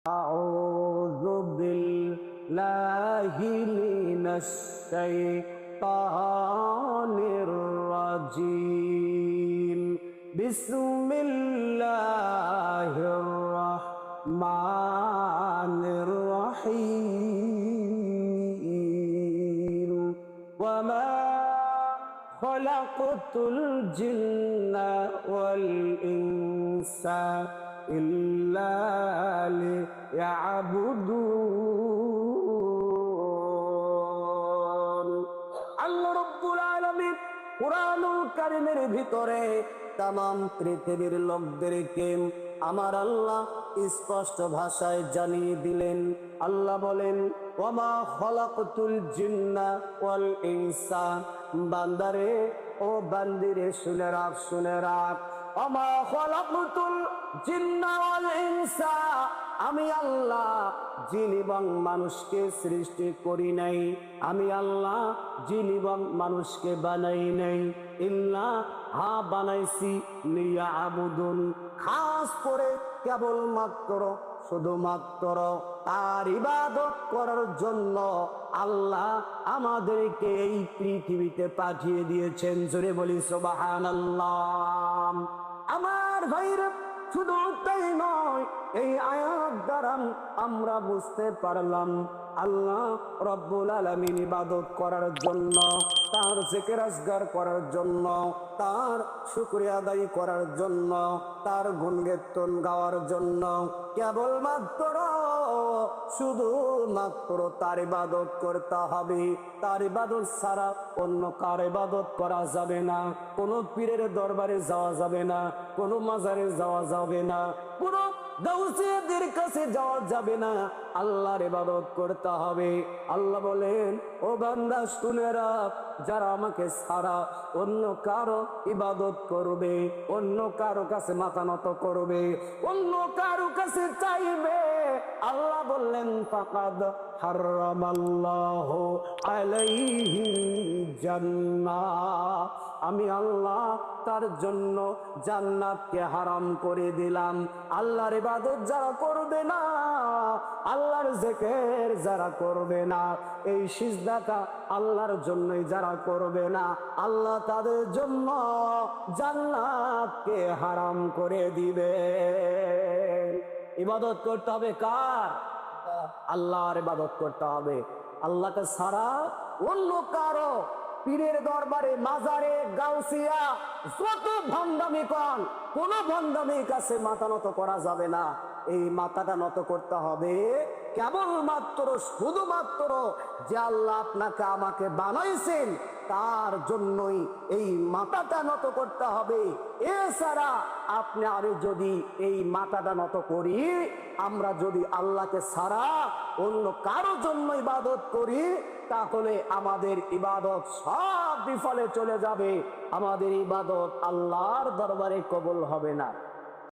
أعوذ بالله من الشيطان الرجيم بسم الله الرحمن الرحيم وما خلقت الجن والإنس إلا ليعبدون আল্লাহ রাব্বুল আলামিন কুরআনুল কারীমের ভিতরে तमाम পৃথিবীর লোকদেরকে আমার আল্লাহ স্পষ্ট ভাষায় জানিয়ে দিলেন। আল্লাহ বলেন, ওয়ামা খলাকতুল জিন্না ওয়াল ইনসা, বান্দারে ও বান্দিরে শুনে রাখ ওয়ামা খলাকতুল জিন্না ওয়াল ইনসা, আমি আল্লাহ জিন এবং মানুষকে সৃষ্টি করি নাই, আমি আল্লাহ জিন এবং মানুষকে বানাই নাই, ইল্লা বানাইছি লিয়াবুদুন, খাস করে কেবলমাত্র শুধুমাত্র তার ইবাদত করার জন্য আল্লাহ আমাদেরকে এই পৃথিবীতে পাঠিয়ে দিয়েছেন। জোরে বলি সুবহানাল্লাহ। আমার ভাইরা, শুধু তাই নয়, এই আয়াত দ্বারা আমরা বুঝতে পারলাম আল্লাহ রব্বুল আলামিন ইবাদত করার জন্য, তার জিকির আজগার করার জন্য, তার শুকরিয়া আদায় করার জন্য, তার গুণকীর্তন গাওয়ার জন্য কেবলমাত্র শুধুমাত্র তার ইবাদত করতে হবে। তার ইবাদত ছাড়া অন্য কার ইবাদত করা যাবে না। কোনো পীরের দরবারে যাওয়া যাবে না, কোনো মাজারে যাওয়া যাবে না, কোনো গাউসিয়াদের কাছে যাওয়া যাবে না, আল্লাহর ইবাদত করতে হবে। আল্লাহ বলেন, ও বান্দা শুনে রাখ, যারা আমাকে ছাড়া অন্য কারো ইবাদত করবে, অন্য কারো কাছে মাথা নত করবে, অন্য কারো কাছে চাইবে, আল্লাহ বললেন ফাকাদ হারামাল্লাহু আলাইহি জান্নাহ, আমি আল্লাহ তার জন্য জান্নাতকে হারাম করে দিলাম। আল্লাহর ইবাদত যারা করবে না, আল্লাহর জিকির যারা করবে না, এই সিজদাটা আল্লাহর জন্যই যারা করবে না, আল্লাহ তাদের জন্য জান্নাতকে হারাম করে দিবে। ইবাদত করতে হবে কার? আল্লাহর ইবাদত করতে হবে। আল্লাহকে ছাড়া অন্য কারো পীরের দরবারে, মাজারে, গাউসিয়া যত ভণ্ডামি কন, কোন ভণ্ডামির কাছে মাথা নত করা যাবে না। এই মাথাটা নত করতে হবে কেবলমাত্র শুধুমাত্র যে আল্লাহ আপনাকে আমাকে বানাইছেন তার জন্যই এই মাথাটা নত করতে হবে। এছাড়া আপনি আর যদি এই মাথাটা নত করি, আমরা যদি আল্লাহকে ছাড়া অন্য কারো জন্য ইবাদত করি, তাহলে আমাদের ইবাদত সব বিফলে চলে যাবে, আমাদের ইবাদত আল্লাহর দরবারে কবুল হবে না।